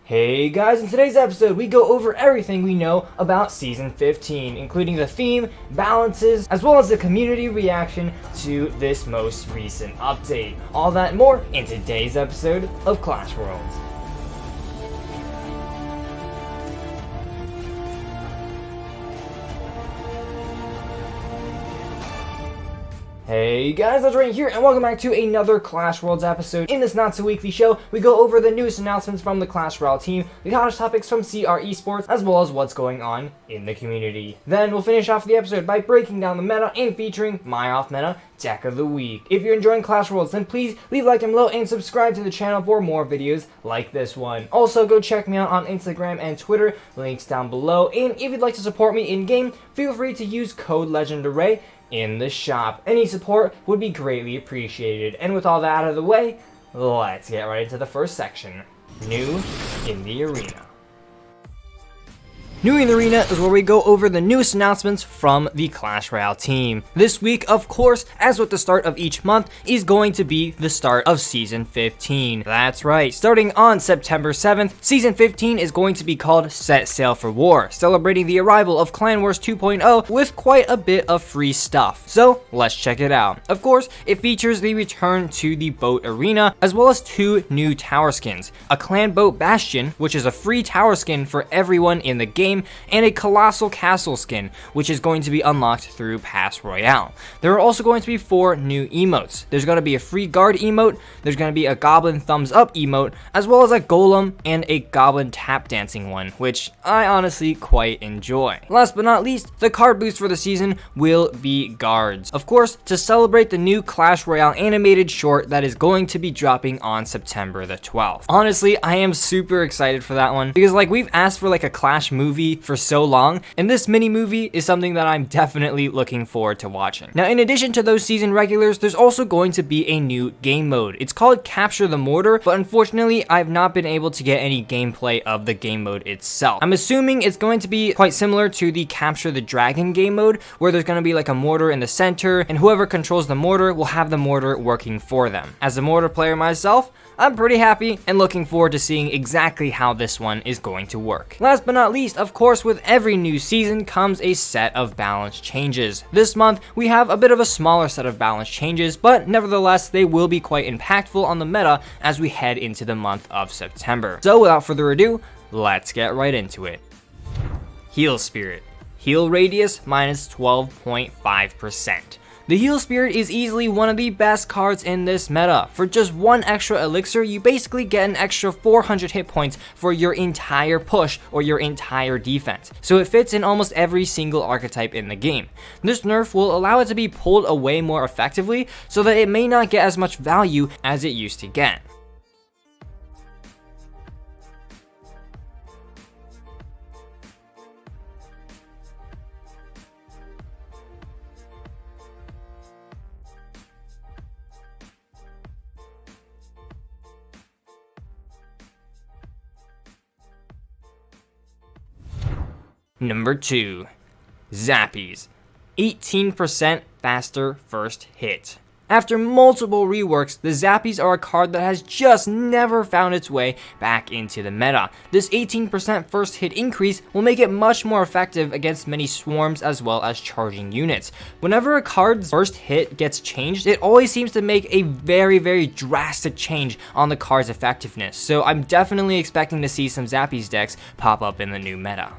Hey guys, in today's episode we go over everything we know about Season 15, including the theme, balances, as well as the community reaction to this most recent update. All that and more in today's episode of Clash Worlds. Hey guys, that's right here, and welcome back to another Clash Worlds episode. In this not-so-weekly show, we go over the newest announcements from the Clash Royale team, the hottest topics from CR Esports, as well as what's going on in the community. Then we'll finish off the episode by breaking down the meta and featuring my off-meta Deck of the Week. If you're enjoying Clash Worlds, then please leave a like down below and subscribe to the channel for more videos like this one. Also, go check me out on Instagram and Twitter, links down below, and if you'd like to support me in-game, feel free to use code Legendaray in the shop. Any support would be greatly appreciated. And with all that out of the way, let's get right into the first section. New in the arena. New in the Arena is where we go over the newest announcements from the Clash Royale team. This week, of course, as with the start of each month, is going to be the start of Season 15. That's right, starting on September 7th, Season 15 is going to be called Set Sail for War, celebrating the arrival of Clan Wars 2.0 with quite a bit of free stuff. So, let's check it out. Of course, it features the return to the boat arena, as well as 2 new tower skins. A Clan Boat Bastion, which is a free tower skin for everyone in the game, and a Colossal Castle skin, which is going to be unlocked through Clash Royale. There are also going to be 4 new emotes. There's going to be a free guard emote, there's going to be a Goblin Thumbs Up emote, as well as a Golem and a Goblin Tap Dancing one, which I honestly quite enjoy. Last but not least, the card boost for the season will be guards. Of course, to celebrate the new Clash Royale animated short that is going to be dropping on September the 12th. Honestly, I am super excited for that one, because we've asked for a Clash movie for so long, and this mini movie is something that I'm definitely looking forward to watching. Now, in addition to those season regulars, there's also going to be a new game mode. It's called Capture the Mortar, but unfortunately, I've not been able to get any gameplay of the game mode itself. I'm assuming it's going to be quite similar to the Capture the Dragon game mode, where there's going to be a mortar in the center, and whoever controls the mortar will have the mortar working for them. As a mortar player myself, I'm pretty happy and looking forward to seeing exactly how this one is going to work. Last but not least, of course, with every new season comes a set of balance changes. This month, we have a bit of a smaller set of balance changes, but nevertheless, they will be quite impactful on the meta as we head into the month of September. So without further ado, let's get right into it. Heal Spirit. Heal radius minus 12.5%. The Heal Spirit is easily one of the best cards in this meta. For just 1 extra elixir, you basically get an extra 400 hit points for your entire push or your entire defense. So it fits in almost every single archetype in the game. This nerf will allow it to be pulled away more effectively so that it may not get as much value as it used to get. Number 2. Zappies. 18% faster first hit. After multiple reworks, the Zappies are a card that has just never found its way back into the meta. This 18% first hit increase will make it much more effective against many swarms as well as charging units. Whenever a card's first hit gets changed, it always seems to make a very drastic change on the card's effectiveness. So I'm definitely expecting to see some Zappies decks pop up in the new meta.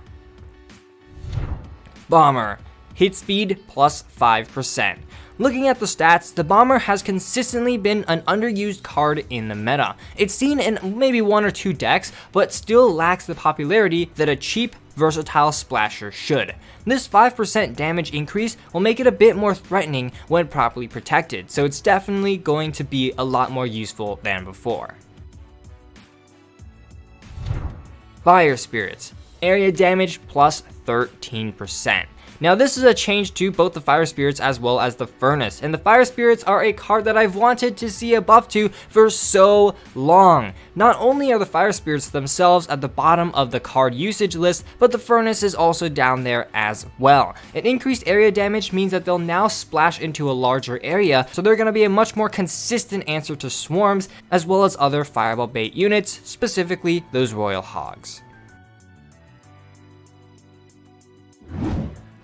Bomber. Hit speed plus 5%. Looking at the stats, the Bomber has consistently been an underused card in the meta. It's seen in maybe 1 or 2 decks, but still lacks the popularity that a cheap, versatile splasher should. This 5% damage increase will make it a bit more threatening when properly protected, so it's definitely going to be a lot more useful than before. Fire Spirits. Area damage plus 13%. Now this is a change to both the Fire Spirits as well as the Furnace, and the Fire Spirits are a card that I've wanted to see a buff to for so long. Not only are the Fire Spirits themselves at the bottom of the card usage list, but the Furnace is also down there as well. An increased area damage means that they'll now splash into a larger area, so they're going to be a much more consistent answer to swarms as well as other Fireball bait units, specifically those Royal Hogs.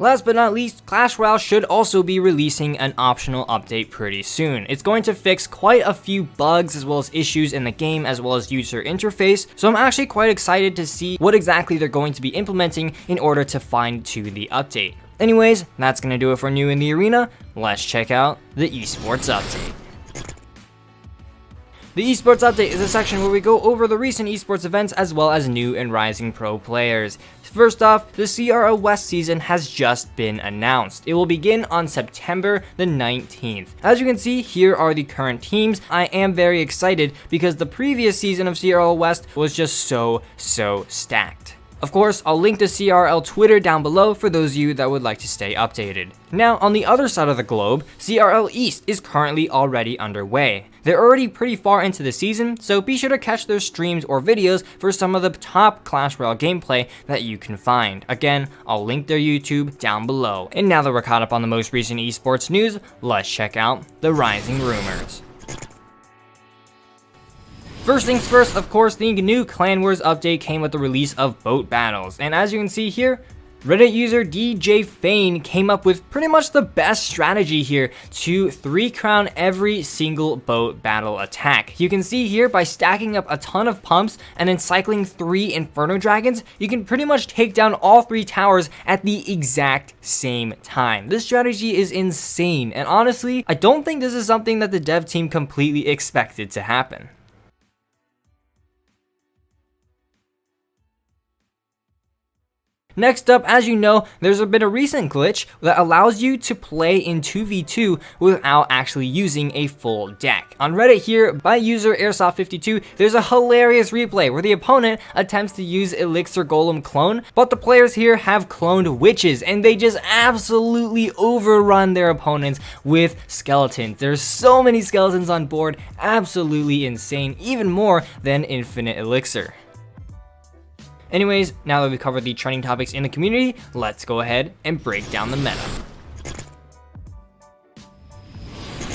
Last but not least, Clash Royale should also be releasing an optional update pretty soon. It's going to fix quite a few bugs as well as issues in the game as well as user interface, so I'm actually quite excited to see what exactly they're going to be implementing in order to fine-tune the update. Anyways, that's going to do it for New in the Arena. Let's check out the Esports update. The Esports Update is a section where we go over the recent esports events as well as new and rising pro players. First off, the CRL West season has just been announced. It will begin on September the 19th. As you can see, here are the current teams. I am very excited because the previous season of CRL West was just so stacked. Of course, I'll link the CRL Twitter down below for those of you that would like to stay updated. Now, on the other side of the globe, CRL East is currently already underway. They're already pretty far into the season, so be sure to catch their streams or videos for some of the top Clash Royale gameplay that you can find. Again, I'll link their YouTube down below. And now that we're caught up on the most recent esports news, let's check out the rising rumors. First things first, of course, the new Clan Wars update came with the release of boat battles, and as you can see here, Reddit user DJVI came up with pretty much the best strategy here to 3-crown every single boat battle attack. You can see here by stacking up a ton of pumps and then cycling 3 Inferno Dragons, you can pretty much take down all 3 towers at the exact same time. This strategy is insane, and honestly, I don't think this is something that the dev team completely expected to happen. Next up, as you know, there's been a recent glitch that allows you to play in 2v2 without actually using a full deck. On Reddit here, by user Airsoft52, there's a hilarious replay where the opponent attempts to use Elixir Golem clone, but the players here have cloned witches, and they just absolutely overrun their opponents with skeletons. There's so many skeletons on board, absolutely insane, even more than Infinite Elixir. Anyways, now that we've covered the trending topics in the community, let's go ahead and break down the meta.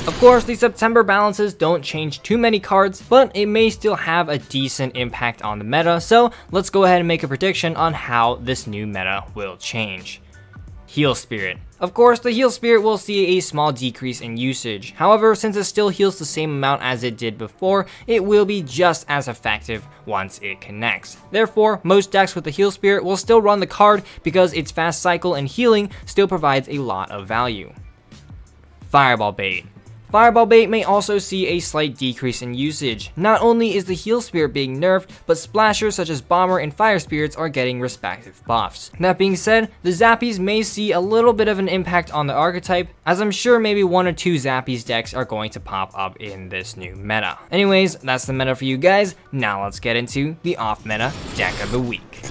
Of course, the September balances don't change too many cards, but it may still have a decent impact on the meta, so let's go ahead and make a prediction on how this new meta will change. Heal Spirit. Of course, the Heal Spirit will see a small decrease in usage. However, since it still heals the same amount as it did before, it will be just as effective once it connects. Therefore, most decks with the Heal Spirit will still run the card because its fast cycle and healing still provides a lot of value. Fireball Bait. Fireball Bait may also see a slight decrease in usage. Not only is the Heal Spirit being nerfed, but splashers such as Bomber and Fire Spirits are getting respective buffs. That being said, the Zappies may see a little bit of an impact on the archetype, as I'm sure maybe 1 or 2 Zappies decks are going to pop up in this new meta. Anyways, that's the meta for you guys. Now let's get into the off-meta deck of the week.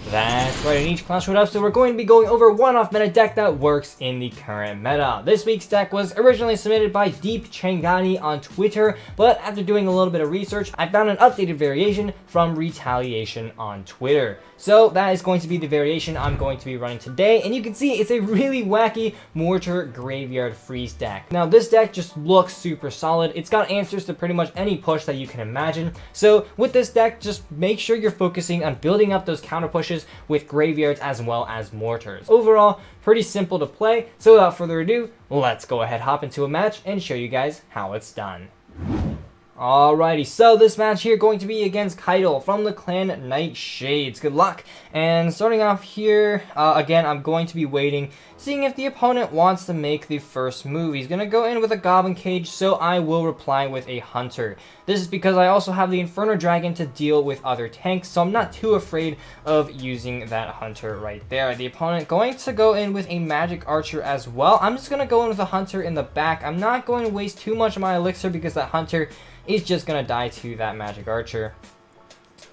That's right, in each Clash Royale episode, we're going to be going over one off-meta deck that works in the current meta. This week's deck was originally submitted by Deep Changani on Twitter, but after doing a little bit of research, I found an updated variation from Retaliation on Twitter. So that is going to be the variation I'm going to be running today, and you can see it's a really wacky Mortar Graveyard Freeze deck. Now this deck just looks super solid. It's got answers to pretty much any push that you can imagine. So with this deck, just make sure you're focusing on building up those counter pushes with graveyards as well as mortars. Overall, pretty simple to play, so without further ado, let's go ahead, hop into a match, and show you guys how it's done. Alrighty, so this match here going to be against Keitel from the clan Nightshades. Good luck. And starting off here, again, I'm going to be waiting, seeing if the opponent wants to make the first move. He's going to go in with a Goblin Cage, so I will reply with a Hunter. This is because I also have the Inferno Dragon to deal with other tanks, so I'm not too afraid of using that Hunter right there. The opponent going to go in with a Magic Archer as well. I'm just going to go in with a Hunter in the back. I'm not going to waste too much of my Elixir because that Hunter is just going to die to that Magic Archer.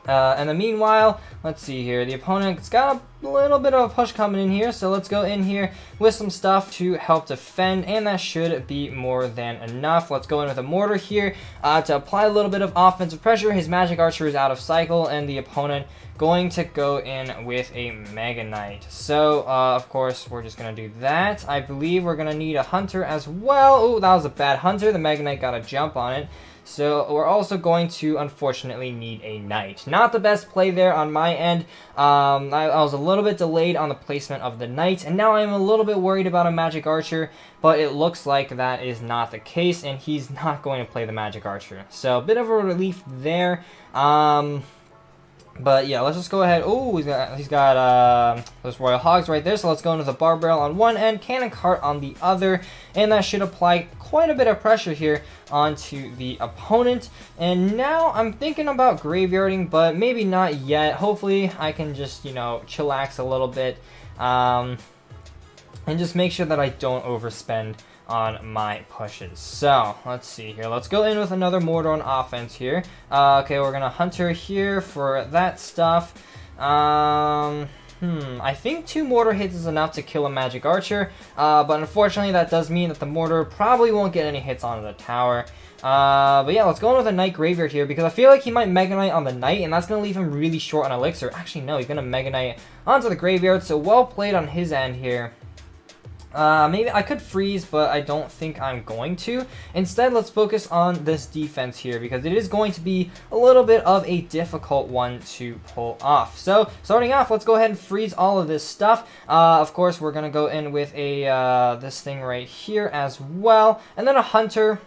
And then meanwhile, let's see here. The opponent's got a little bit of a push coming in here, so let's go in here with some stuff to help defend, and that should be more than enough. Let's go in with a mortar here to apply a little bit of offensive pressure. His magic archer is out of cycle, and the opponent going to go in with a Mega Knight. So, of course, we're just going to do that. I believe we're going to need a hunter as well. Oh, that was a bad hunter. The Mega Knight got a jump on it. So we're also going to, unfortunately, need a knight. Not the best play there on my end. I was a little bit delayed on the placement of the knight, and now I'm a little bit worried about a magic archer, but it looks like that is not the case, and he's not going to play the magic archer. So a bit of a relief there. But yeah, let's just go ahead. Oh, he's got those Royal Hogs right there. So let's go into the Bar Barrel on one end, Cannon Cart on the other, and that should apply quite a bit of pressure here onto the opponent. And now I'm thinking about graveyarding, but maybe not yet. Hopefully I can just, you know, chillax a little bit and just make sure that I don't overspend on my pushes. So let's see here. Let's go in with another mortar on offense here. Okay, we're gonna hunter here for that stuff. I think 2 mortar hits is enough to kill a magic archer, but unfortunately that does mean that the mortar probably won't get any hits onto the tower. But yeah, let's go in with a knight graveyard here, because I feel like he might Mega Knight on the knight, and that's going to leave him really short on elixir. Actually, no, he's going to Mega Knight onto the graveyard, so well played on his end here. Maybe I could freeze, but I don't think I'm going to. Instead, let's focus on this defense here, because it is going to be a little bit of a difficult one to pull off. So, starting off, let's go ahead and freeze all of this stuff. Of course, we're going to go in with a this thing right here as well. And then a hunter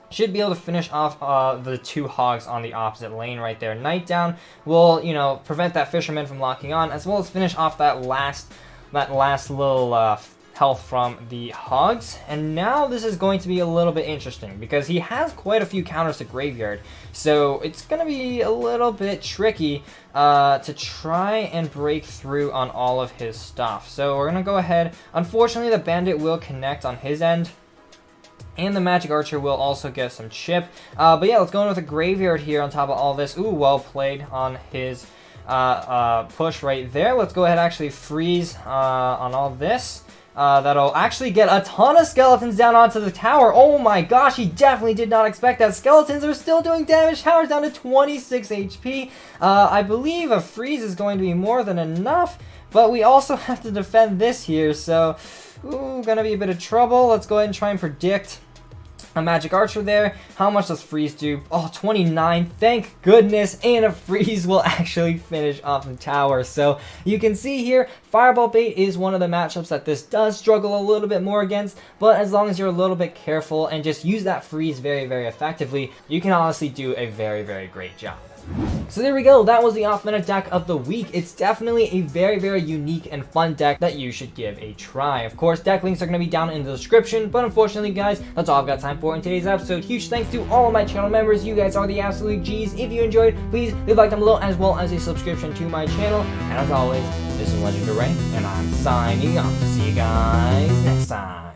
should be able to finish off the 2 hogs on the opposite lane right there. Knight down will, you know, prevent that fisherman from locking on, as well as finish off that last little health from the hogs. And now this is going to be a little bit interesting, because he has quite a few counters to graveyard, so it's going to be a little bit tricky to try and break through on all of his stuff. So we're going to go ahead. Unfortunately, the bandit will connect on his end, and the magic archer will also get some chip. But yeah, let's go in with a graveyard here on top of all this. Ooh, well played on his push right there. Let's go ahead and actually freeze on all this. That'll actually get a ton of skeletons down onto the tower. Oh my gosh, he definitely did not expect that. Skeletons are still doing damage. Tower's down to 26 HP. I believe a freeze is going to be more than enough, but we also have to defend this here, so ooh, gonna be a bit of trouble. Let's go ahead and try and predict a magic archer there. How much does freeze do? Oh, 29, thank goodness, and a freeze will actually finish off the tower. So you can see here, Fireball Bait is one of the matchups that this does struggle a little bit more against, but as long as you're a little bit careful and just use that freeze very, very effectively, you can honestly do a very, very great job. So there we go, that was the off-meta deck of the week. It's definitely a very, very unique and fun deck that you should give a try. Of course, deck links are going to be down in the description, but unfortunately, guys, that's all I've got time for in today's episode. Huge thanks to all of my channel members. You guys are the absolute G's. If you enjoyed, please leave a like down below, as well as a subscription to my channel. And as always, this is Legendaray, and I'm signing off. See you guys next time.